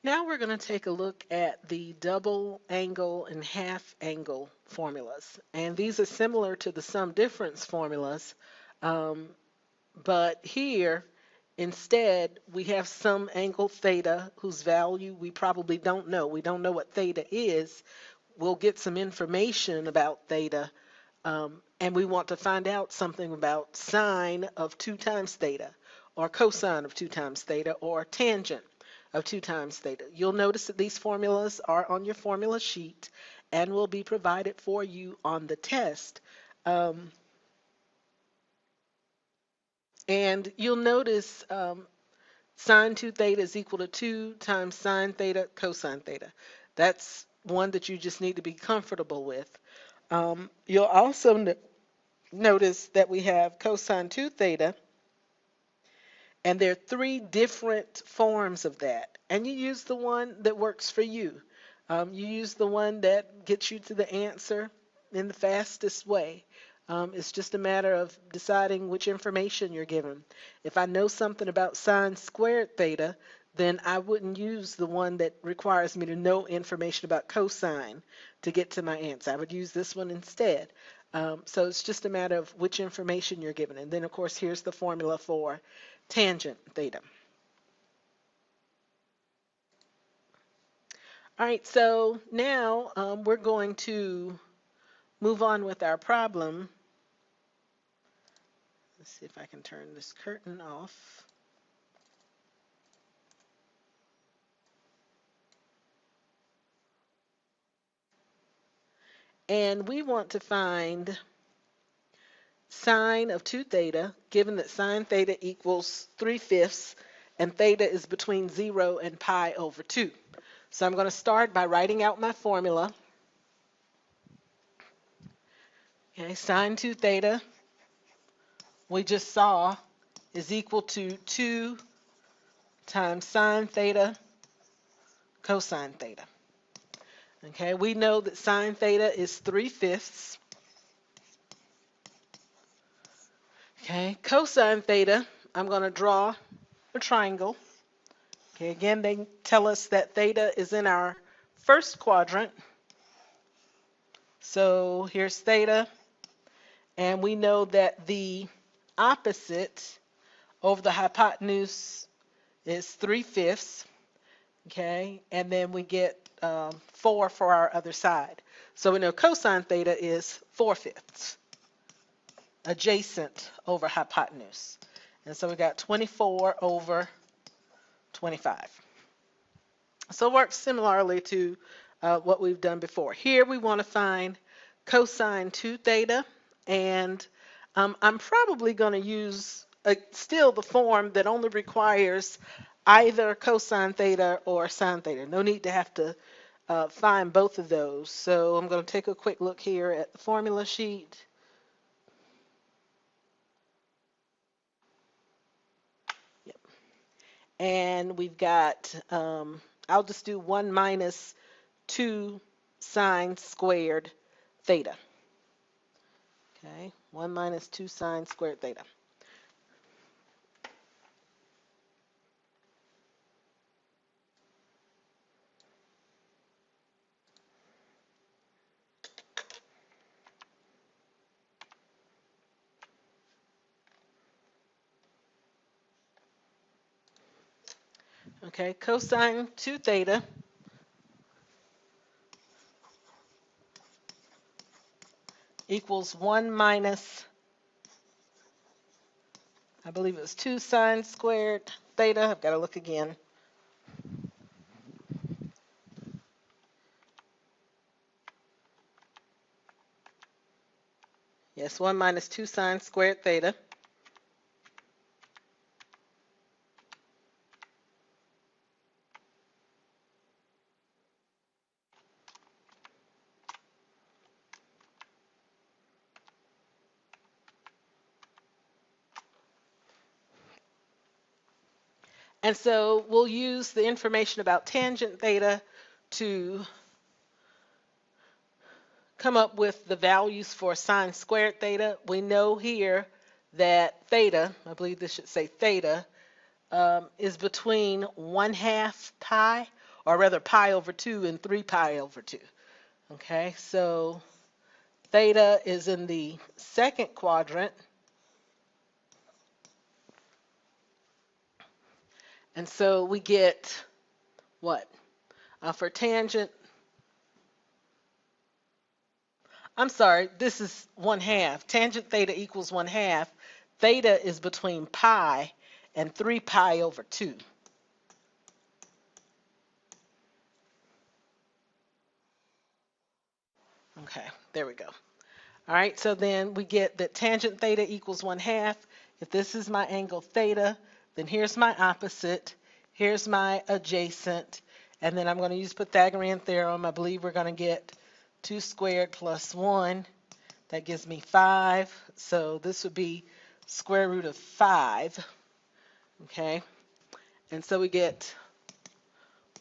Now we're going to take a look at the double angle and half angle formulas. And these are similar to the sum difference formulas, um, but here instead we have some angle theta whose value we probably don't know. We don't know what theta is. We'll get some information about theta, and we want to find out something about sine of 2 times theta, or cosine of 2 times theta, or tangent of 2 times theta. You'll notice that these formulas are on your formula sheet and will be provided for you on the test. Um, and you'll notice sine 2 theta is equal to 2 times sine theta cosine theta. That's one that you just need to be comfortable with. You'll also notice that we have cosine 2 theta, and there are 3 different forms of that. And you use the one that works for you. You use the one that gets you to the answer in the fastest way. It's just a matter of deciding which information you're given. If I know something about sine squared theta, then I wouldn't use the one that requires me to know information about cosine to get to my answer. I would use this one instead. So it's just a matter of which information you're given. And then, of course, here's the formula for tangent theta. All right, so now we're going to move on with our problem. Let's see if I can turn this curtain off. And we want to find sine of 2 theta, given that sine theta equals 3/5 and theta is between 0 and pi over 2. So I'm going to start by writing out my formula. Okay, sine 2 theta, we just saw, is equal to 2 times sine theta cosine theta. Okay, we know that sine theta is 3/5. Okay, cosine theta, I'm going to draw a triangle. Okay, again, they tell us that theta is in our first quadrant. So here's theta, and we know that the opposite over the hypotenuse is 3/5. Okay, and then we get 4 for our other side. So we know cosine theta is 4/5 adjacent over hypotenuse. And so we got 24 over 25. So it works similarly to what we've done before. Here we want to find cosine 2 theta, and I'm probably going to use still the form that only requires either cosine theta or sine theta. No need to have to find both of those. So I'm going to take a quick look here at the formula sheet. Yep. And we've got, I'll just do 1 minus 2 sine squared theta. Okay, 1 minus 2 sine squared theta. Okay, cosine 2 theta equals 1 minus, I believe it was 2 sine squared theta. I've got to look again. Yes, 1 minus 2 sine squared theta. And so we'll use the information about tangent theta to come up with the values for sine squared theta. We know here that theta, I believe this should say theta, is between 1/2 pi or rather pi over 2 and 3 pi over 2. Okay, so theta is in the second quadrant. And so we get what? For tangent, I'm sorry, this is 1/2. Tangent theta equals 1/2. Theta is between pi and 3 pi over 2. Okay, there we go. All right, so then we get that tangent theta equals 1/2. If this is my angle theta, then here's my opposite, here's my adjacent, and then I'm going to use Pythagorean theorem. I believe we're going to get 2 squared plus 1. That gives me 5. So this would be square root of 5. Okay, and so we get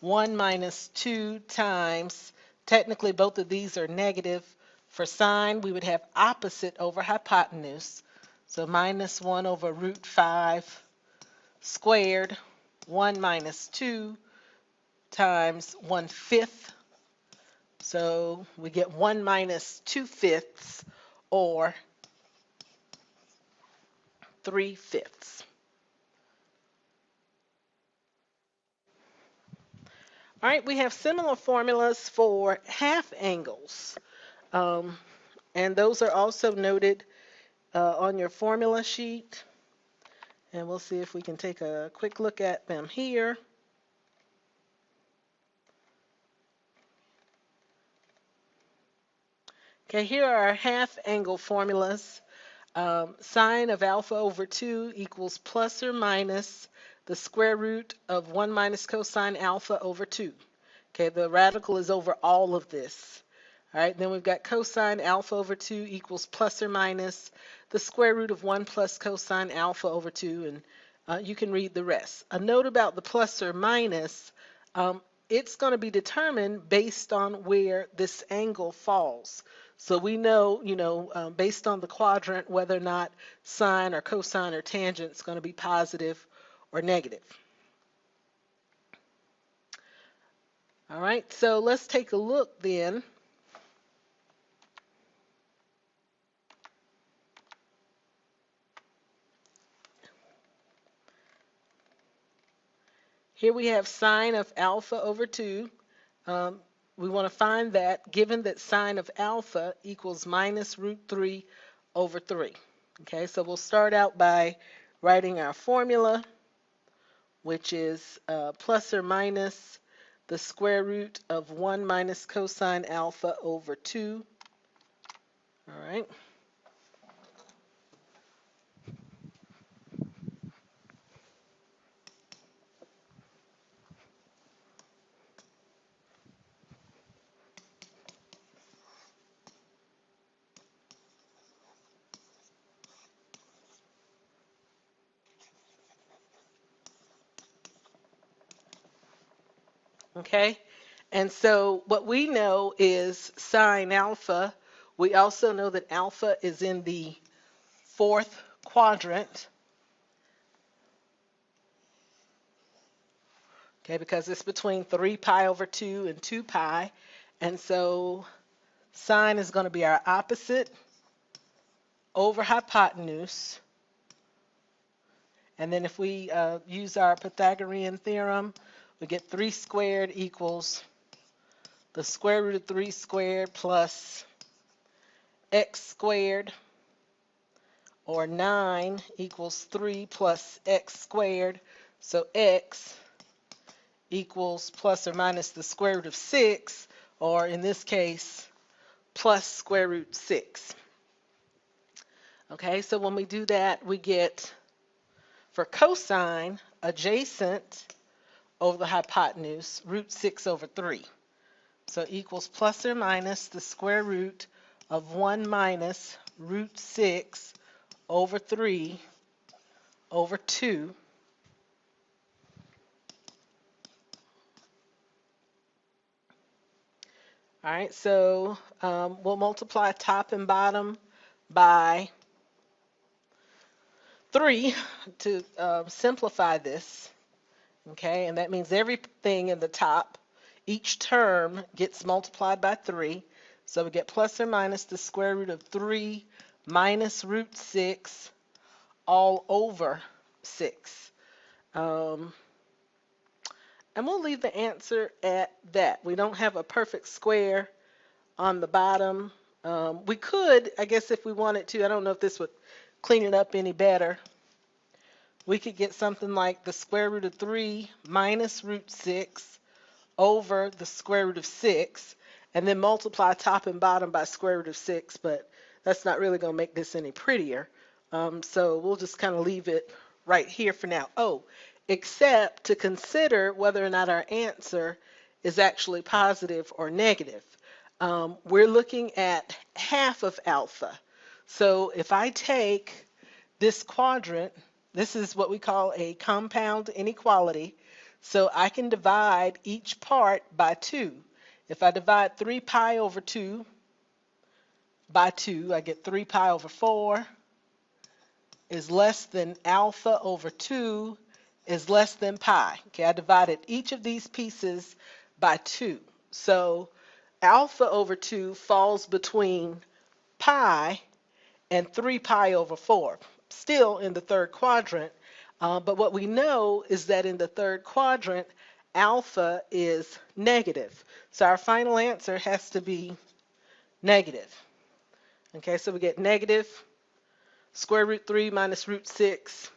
1 minus 2 times, technically both of these are negative. For sine, we would have opposite over hypotenuse. So minus 1 over root 5 squared, 1 minus 2 times 1/5. So we get 1 minus 2/5 or 3/5. All right, we have similar formulas for half angles. Um, and those are also noted on your formula sheet. And we'll see if we can take a quick look at them here. Okay, here are our half angle formulas. Sine of alpha over 2 equals plus or minus the square root of 1 minus cosine alpha over 2. Okay, the radical is over all of this. All right, then we've got cosine alpha over 2 equals plus or minus the square root of 1 plus cosine alpha over 2, and you can read the rest. A note about the plus or minus, it's going to be determined based on where this angle falls. So we know, based on the quadrant, whether or not sine or cosine or tangent is going to be positive or negative. All right, so let's take a look then. Here we have sine of alpha over 2. We want to find that given that sine of alpha equals minus root 3 over 3. Okay, so we'll start out by writing our formula, which is plus or minus the square root of 1 minus cosine alpha over 2. All right. Okay, and so what we know is sine alpha. We also know that alpha is in the fourth quadrant. Okay, because it's between 3 pi over 2 and 2 pi. And so sine is going to be our opposite over hypotenuse. And then if we use our Pythagorean theorem, we get 3 squared equals the square root of 3 squared plus x squared, or 9 equals 3 plus x squared. So x equals plus or minus the square root of 6, or in this case, plus square root 6. Okay, so when we do that, we get, for cosine, adjacent over the hypotenuse, root 6 over 3. So equals plus or minus the square root of 1 minus root 6 over 3 over 2. All right, so we'll multiply top and bottom by 3 to simplify this. Okay, and that means everything in the top each term gets multiplied by 3. So we get plus or minus the square root of 3 minus root 6 all over 6. Um, and we'll leave the answer at that. We don't have a perfect square on the bottom. We could, I guess if we wanted to, I don't know if this would clean it up any better. We could get something like the square root of 3 minus root 6 over the square root of 6, and then multiply top and bottom by square root of 6, but that's not really going to make this any prettier. So we'll just kind of leave it right here for now. Oh, except to consider whether or not our answer is actually positive or negative. We're looking at half of alpha. So if I take this quadrant, this is what we call a compound inequality. So I can divide each part by 2. If I divide 3 pi over 2 by 2, I get 3 pi over 4 is less than alpha over 2 is less than pi. Okay, I divided each of these pieces by 2. So alpha over 2 falls between pi and 3 pi over 4, still in the third quadrant. But what we know is that in the third quadrant, alpha is negative. So our final answer has to be negative. Okay, so we get negative square root 3 minus root 6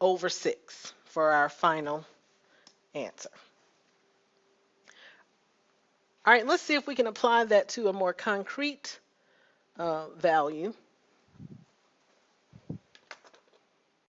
over 6 for our final answer. All right, let's see if we can apply that to a more concrete value.